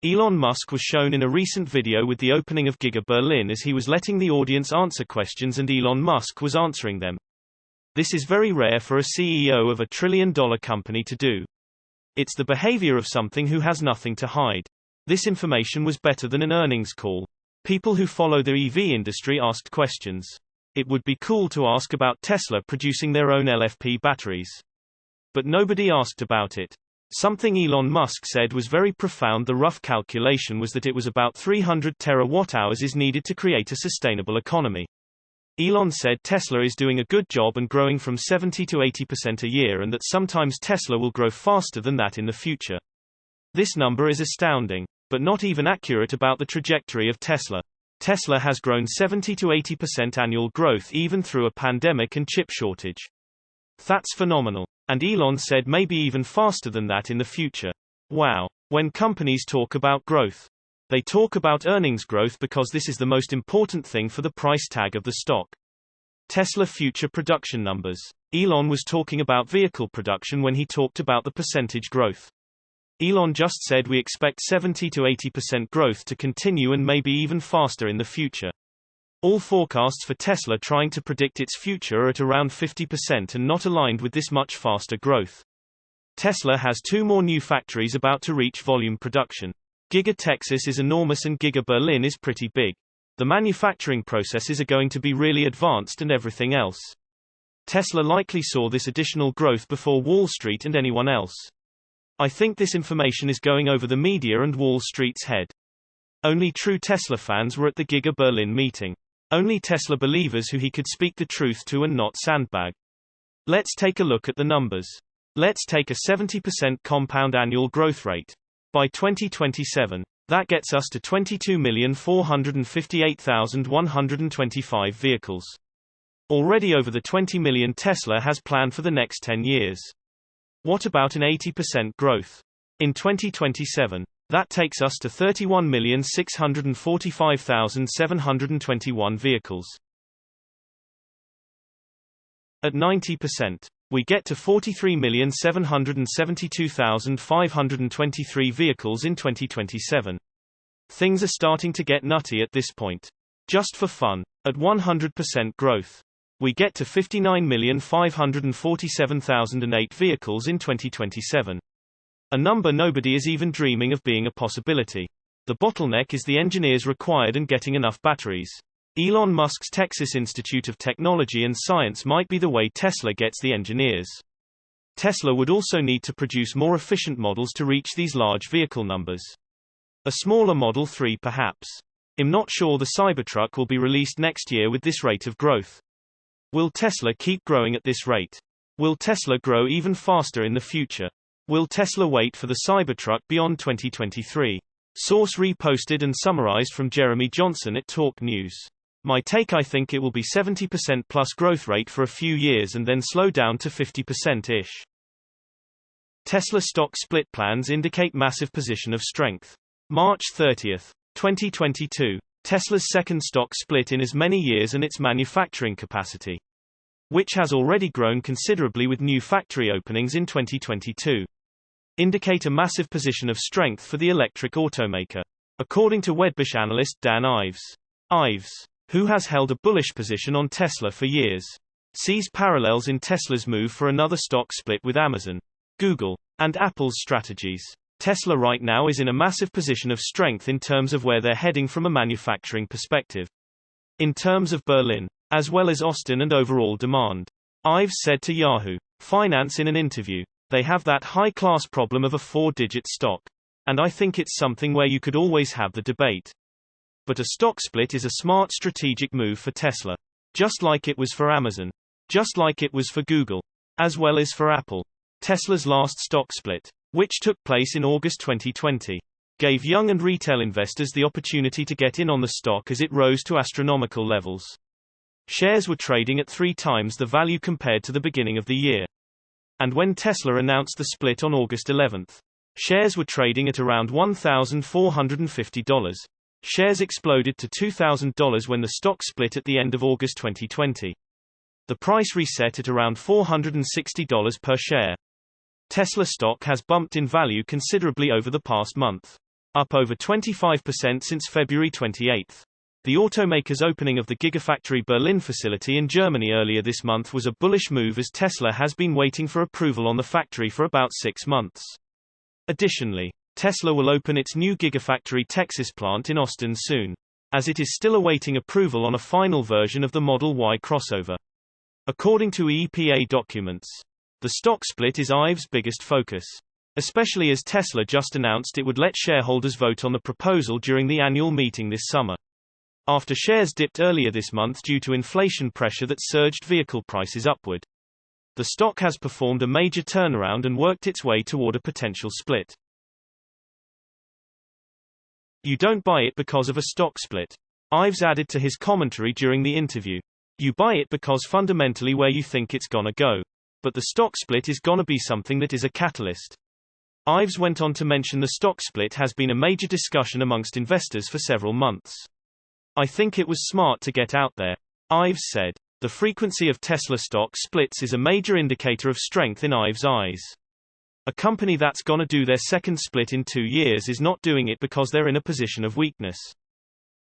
Elon Musk was shown in a recent video with the opening of Giga Berlin as he was letting the audience answer questions and Elon Musk was answering them. This is very rare for a CEO of a trillion-dollar company to do. It's the behavior of something who has nothing to hide. This information was better than an earnings call. People who follow the EV industry asked questions. It would be cool to ask about Tesla producing their own LFP batteries. But nobody asked about it. Something Elon Musk said was very profound. The rough calculation was that it was about 300 terawatt-hours is needed to create a sustainable economy. Elon said Tesla is doing a good job and growing from 70 to 80% a year, and that sometimes Tesla will grow faster than that in the future. This number is astounding, but not even accurate about the trajectory of Tesla. Tesla has grown 70 to 80% annual growth even through a pandemic and chip shortage. That's phenomenal. And Elon said maybe even faster than that in the future. Wow. When companies talk about growth, they talk about earnings growth because this is the most important thing for the price tag of the stock. Tesla future production numbers. Elon was talking about vehicle production when he talked about the percentage growth. Elon just said we expect 70 to 80% growth to continue and maybe even faster in the future. All forecasts for Tesla trying to predict its future are at around 50% and not aligned with this much faster growth. Tesla has 2 more new factories about to reach volume production. Giga Texas is enormous and Giga Berlin is pretty big. The manufacturing processes are going to be really advanced and everything else. Tesla likely saw this additional growth before Wall Street and anyone else. I think this information is going over the media and Wall Street's head. Only true Tesla fans were at the Giga Berlin meeting. Only Tesla believers who he could speak the truth to and not sandbag. Let's take a look at the numbers. Let's take a 70% compound annual growth rate. By 2027, that gets us to 22,458,125 vehicles. Already over the 20 million Tesla has planned for the next 10 years. What about an 80% growth? In 2027, that takes us to 31,645,721 vehicles. At 90%, we get to 43,772,523 vehicles in 2027. Things are starting to get nutty at this point. Just for fun, at 100% growth, we get to 59,547,008 vehicles in 2027. A number nobody is even dreaming of being a possibility. The bottleneck is the engineers required and getting enough batteries. Elon Musk's Texas Institute of Technology and Science might be the way Tesla gets the engineers. Tesla would also need to produce more efficient models to reach these large vehicle numbers. A smaller Model 3 perhaps. I'm not sure the Cybertruck will be released next year with this rate of growth. Will Tesla keep growing at this rate? Will Tesla grow even faster in the future? Will Tesla wait for the Cybertruck beyond 2023? Source reposted and summarized from Jeremy Johnson at Talk News. My take: I think it will be 70% plus growth rate for a few years and then slow down to 50%-ish. Tesla stock split plans indicate massive position of strength. March 30, 2022. Tesla's second stock split in as many years and its manufacturing capacity, which has already grown considerably with new factory openings in 2022. Indicate a massive position of strength for the electric automaker. According to Wedbush analyst Dan Ives, who has held a bullish position on Tesla for years, sees parallels in Tesla's move for another stock split with Amazon, Google, and Apple's strategies. Tesla right now is in a massive position of strength in terms of where they're heading from a manufacturing perspective. In terms of Berlin, as well as Austin and overall demand. Ives said to Yahoo Finance in an interview, they have that high-class problem of a 4-digit stock. And I think it's something where you could always have the debate. But a stock split is a smart strategic move for Tesla. Just like it was for Amazon. Just like it was for Google. As well as for Apple. Tesla's last stock split, which took place in August 2020, gave young and retail investors the opportunity to get in on the stock as it rose to astronomical levels. Shares were trading at 3 times the value compared to the beginning of the year. And when Tesla announced the split on August 11, shares were trading at around $1,450. Shares exploded to $2,000 when the stock split at the end of August 2020. The price reset at around $460 per share. Tesla stock has bumped in value considerably over the past month. up over 25% since February 28. The automaker's opening of the Gigafactory Berlin facility in Germany earlier this month was a bullish move, as Tesla has been waiting for approval on the factory for about 6 months. Additionally, Tesla will open its new Gigafactory Texas plant in Austin soon, as it is still awaiting approval on a final version of the Model Y crossover. According to EPA documents, the stock split is IVE's biggest focus, especially as Tesla just announced it would let shareholders vote on the proposal during the annual meeting this summer. After shares dipped earlier this month due to inflation pressure that surged vehicle prices upward, the stock has performed a major turnaround and worked its way toward a potential split. You don't buy it because of a stock split. Ives added to his commentary during the interview. You buy it because fundamentally where you think it's gonna go. But the stock split is gonna be something that is a catalyst. Ives went on to mention the stock split has been a major discussion amongst investors for several months. I think it was smart to get out there. Ives said. The frequency of Tesla stock splits is a major indicator of strength in Ives' eyes. A company that's gonna do their second split in 2 years is not doing it because they're in a position of weakness.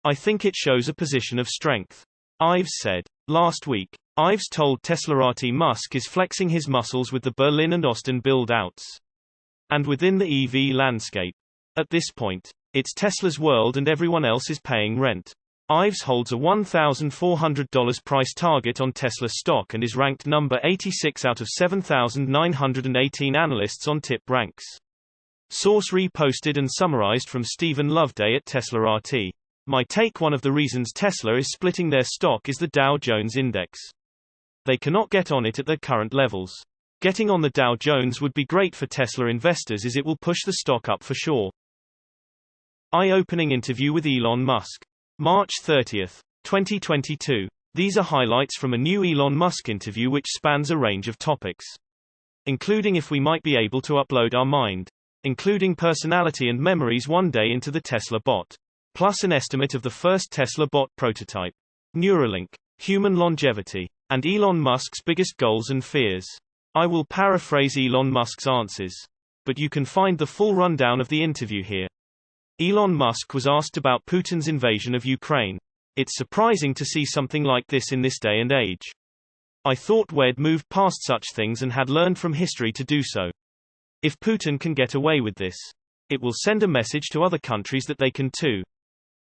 I think it shows a position of strength. Ives said. Last week, Ives told Teslarati Musk is flexing his muscles with the Berlin and Austin build-outs. And within the EV landscape. At this point, it's Tesla's world and everyone else is paying rent. Ives holds a $1,400 price target on Tesla stock and is ranked number 86 out of 7,918 analysts on tip ranks. Source reposted and summarized from Stephen Loveday at Teslarati. My take: one of the reasons Tesla is splitting their stock is the Dow Jones Index. They cannot get on it at their current levels. Getting on the Dow Jones would be great for Tesla investors as it will push the stock up for sure. Eye-opening interview with Elon Musk. March 30, 2022. These are highlights from a new Elon Musk interview which spans a range of topics, including if we might be able to upload our mind, including personality and memories one day into the Tesla bot, plus an estimate of the first Tesla bot prototype, Neuralink, human longevity, and Elon Musk's biggest goals and fears. I will paraphrase Elon Musk's answers, but you can find the full rundown of the interview here. Elon Musk was asked about Putin's invasion of Ukraine. It's surprising to see something like this in this day and age. I thought we'd moved past such things and had learned from history to do so. If Putin can get away with this, it will send a message to other countries that they can too.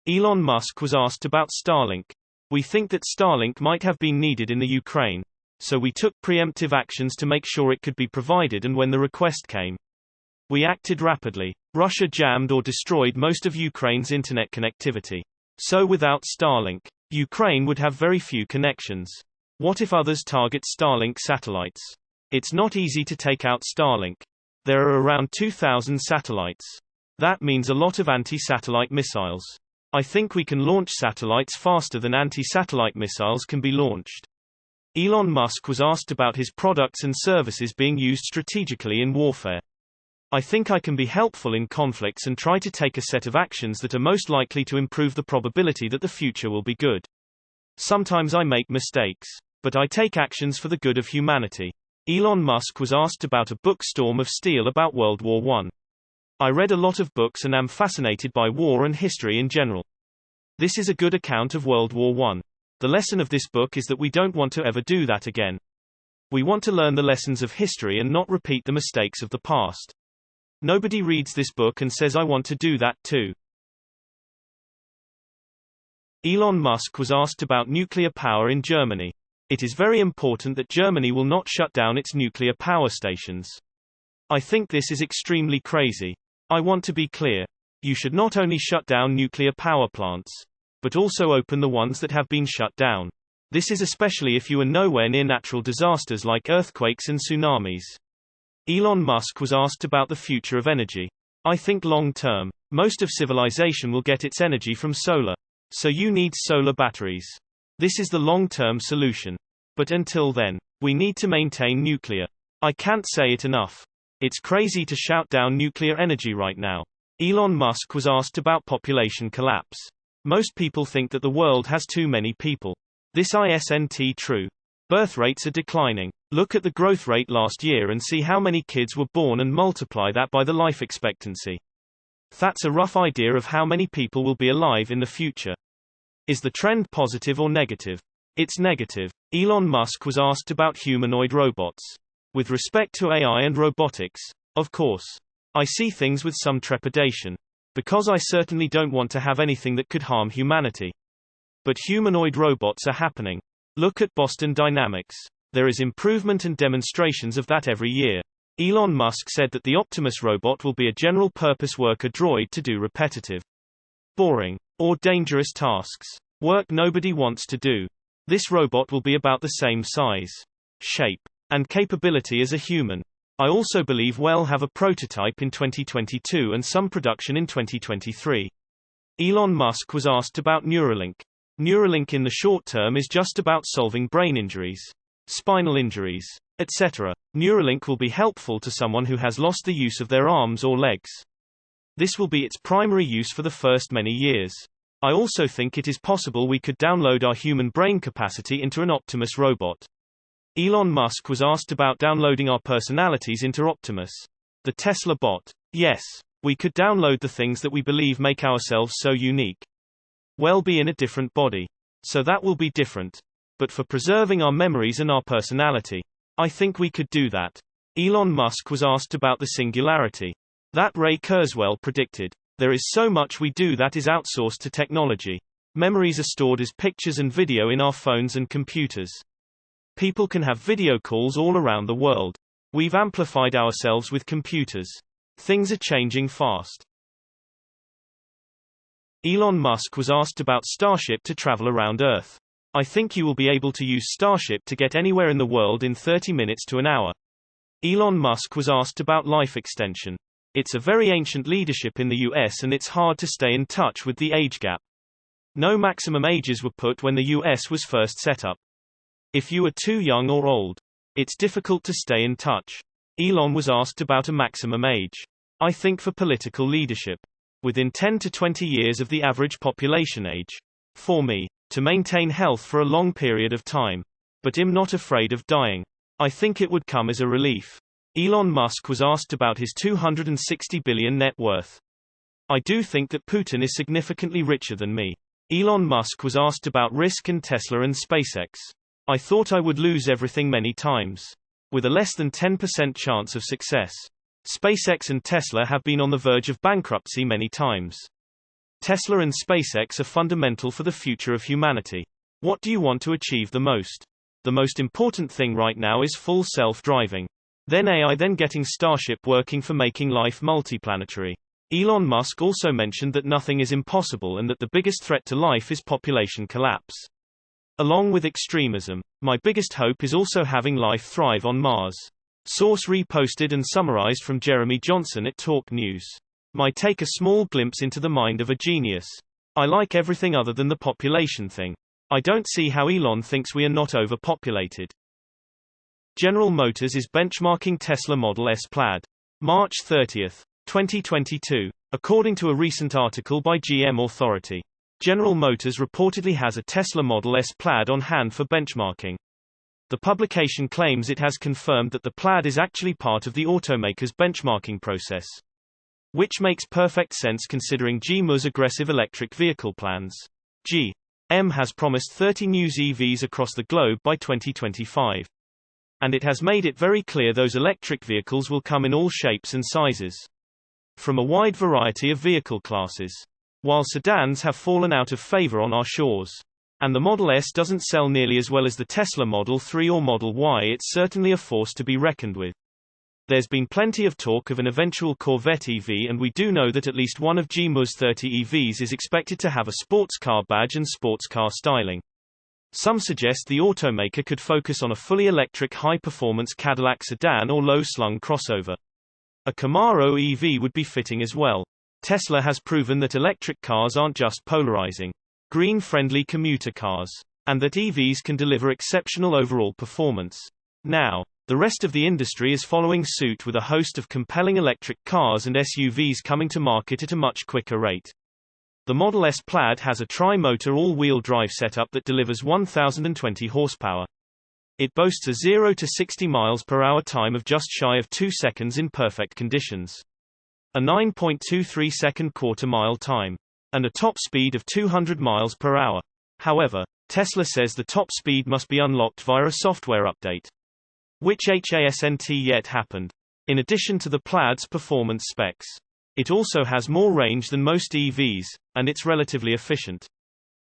Elon Musk was asked about Starlink. We think that Starlink might have been needed in the Ukraine, so we took preemptive actions to make sure it could be provided, and when the request came, we acted rapidly. Russia jammed or destroyed most of Ukraine's internet connectivity. So without Starlink, Ukraine would have very few connections. What if others target Starlink satellites? It's not easy to take out Starlink. There are around 2,000 satellites. That means a lot of anti-satellite missiles. I think we can launch satellites faster than anti-satellite missiles can be launched. Elon Musk was asked about his products and services being used strategically in warfare. I think I can be helpful in conflicts and try to take a set of actions that are most likely to improve the probability that the future will be good. Sometimes I make mistakes, but I take actions for the good of humanity. Elon Musk was asked about a book, Storm of Steel, about World War I. I read a lot of books and am fascinated by war and history in general. This is a good account of World War I. The lesson of this book is that we don't want to ever do that again. We want to learn the lessons of history and not repeat the mistakes of the past. Nobody reads this book and says I want to do that too. Elon Musk was asked about nuclear power in Germany. It is very important that Germany will not shut down its nuclear power stations. I think this is extremely crazy. I want to be clear. You should not only shut down nuclear power plants, but also open the ones that have been shut down. This is especially if you are nowhere near natural disasters like earthquakes and tsunamis. Elon Musk was asked about the future of energy. I think long term, most of civilization will get its energy from solar. So you need solar batteries. This is the long-term solution. But until then, we need to maintain nuclear. I can't say it enough. It's crazy to shout down nuclear energy right now. Elon Musk was asked about population collapse. Most people think that the world has too many people. This isn't true. Birth rates are declining. Look at the growth rate last year and see how many kids were born and multiply that by the life expectancy. That's a rough idea of how many people will be alive in the future. Is the trend positive or negative? It's negative. Elon Musk was asked about humanoid robots. With respect to AI and robotics, of course, I see things with some trepidation. Because I certainly don't want to have anything that could harm humanity. But humanoid robots are happening. Look at Boston Dynamics. There is improvement and demonstrations of that every year. Elon Musk said that the Optimus robot will be a general-purpose worker droid to do repetitive, boring, or dangerous tasks. Work nobody wants to do. This robot will be about the same size, shape, and capability as a human. I also believe we'll have a prototype in 2022 and some production in 2023. Elon Musk was asked about Neuralink. Neuralink in the short term is just about solving brain injuries, spinal injuries, etc. Neuralink will be helpful to someone who has lost the use of their arms or legs. This will be its primary use for the first many years. I also think it is possible we could download our human brain capacity into an Optimus robot. Elon Musk was asked about downloading our personalities into Optimus, the Tesla bot. Yes, we could download the things that we believe make ourselves so unique. We'll be in a different body. So that will be different. But for preserving our memories and our personality, I think we could do that. Elon Musk was asked about the singularity that Ray Kurzweil predicted. There is so much we do that is outsourced to technology. Memories are stored as pictures and video in our phones and computers. People can have video calls all around the world. We've amplified ourselves with computers. Things are changing fast. Elon Musk was asked about Starship to travel around Earth. I think you will be able to use Starship to get anywhere in the world in 30 minutes to an hour. Elon Musk was asked about life extension. It's a very ancient leadership in the US and it's hard to stay in touch with the age gap. No maximum ages were put when the US was first set up. If you are too young or old, it's difficult to stay in touch. Elon was asked about a maximum age. I think for political leadership, within 10 to 20 years of the average population age. For me, to maintain health for a long period of time. But I'm not afraid of dying. I think it would come as a relief. Elon Musk was asked about his $260 billion net worth. I do think that Putin is significantly richer than me. Elon Musk was asked about risk and Tesla and SpaceX. I thought I would lose everything many times, with a less than 10% chance of success. SpaceX and Tesla have been on the verge of bankruptcy many times. Tesla and SpaceX are fundamental for the future of humanity. What do you want to achieve the most? The most important thing right now is full self-driving. Then AI, then getting Starship working for making life multiplanetary. Elon Musk also mentioned that nothing is impossible and that the biggest threat to life is population collapse. Along with extremism, my biggest hope is also having life thrive on Mars. Source reposted and summarized from Jeremy Johnson at Talk News. Might take a small glimpse into the mind of a genius. I like everything other than the population thing. I don't see how Elon thinks we are not overpopulated. General Motors is benchmarking Tesla Model S Plaid. March 30, 2022. According to a recent article by GM Authority, General Motors reportedly has a Tesla Model S Plaid on hand for benchmarking. The publication claims it has confirmed that the Plaid is actually part of the automaker's benchmarking process. Which makes perfect sense considering GM's aggressive electric vehicle plans. GM has promised 30 new EVs across the globe by 2025. And it has made it very clear those electric vehicles will come in all shapes and sizes. From a wide variety of vehicle classes. While sedans have fallen out of favor on our shores. And the Model S doesn't sell nearly as well as the Tesla Model 3 or Model Y, it's certainly a force to be reckoned with. There's been plenty of talk of an eventual Corvette EV, and we do know that at least one of GM's 30 EVs is expected to have a sports car badge and sports car styling. Some suggest the automaker could focus on a fully electric high-performance Cadillac sedan or low-slung crossover. A Camaro EV would be fitting as well. Tesla has proven that electric cars aren't just polarizing, green-friendly commuter cars, and that EVs can deliver exceptional overall performance. Now, the rest of the industry is following suit with a host of compelling electric cars and SUVs coming to market at a much quicker rate. The Model S Plaid has a tri-motor all-wheel drive setup that delivers 1,020 horsepower. It boasts a 0 to 60 miles per hour time of just shy of 2 seconds in perfect conditions. a 9.23-second quarter-mile time, and a top speed of 200 miles per hour. However, Tesla says the top speed must be unlocked via a software update, which hasn't yet happened. In addition to the Plaid's performance specs, it also has more range than most EVs, and it's relatively efficient.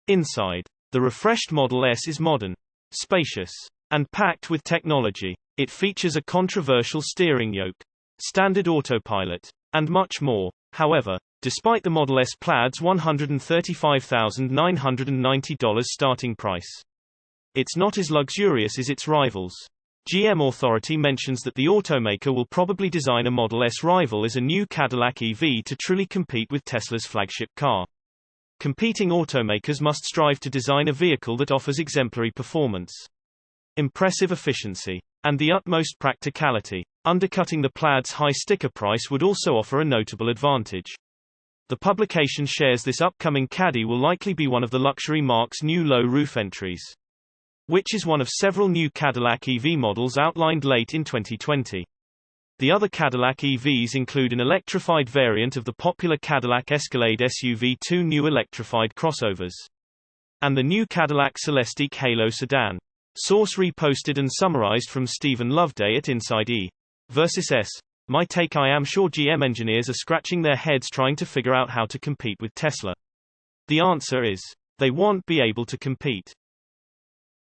Inside, the refreshed Model S is modern, spacious, and packed with technology. It features a controversial steering yoke, standard autopilot, and much more. However, despite the Model S Plaid's $135,990 starting price, it's not as luxurious as its rivals. GM Authority mentions that the automaker will probably design a Model S rival as a new Cadillac EV to truly compete with Tesla's flagship car. Competing automakers must strive to design a vehicle that offers exemplary performance, impressive efficiency, and the utmost practicality. Undercutting the Plaid's high sticker price would also offer a notable advantage. The publication shares this upcoming Caddy will likely be one of the luxury marque's new low-roof entries, which is one of several new Cadillac EV models outlined late in 2020. The other Cadillac EVs include an electrified variant of the popular Cadillac Escalade SUV, two new electrified crossovers, and the new Cadillac Celestiq Halo sedan. Source reposted and summarized from Stephen Loveday at Inside E versus S. My take: I am sure GM engineers are scratching their heads trying to figure out how to compete with Tesla. The answer is, they won't be able to compete.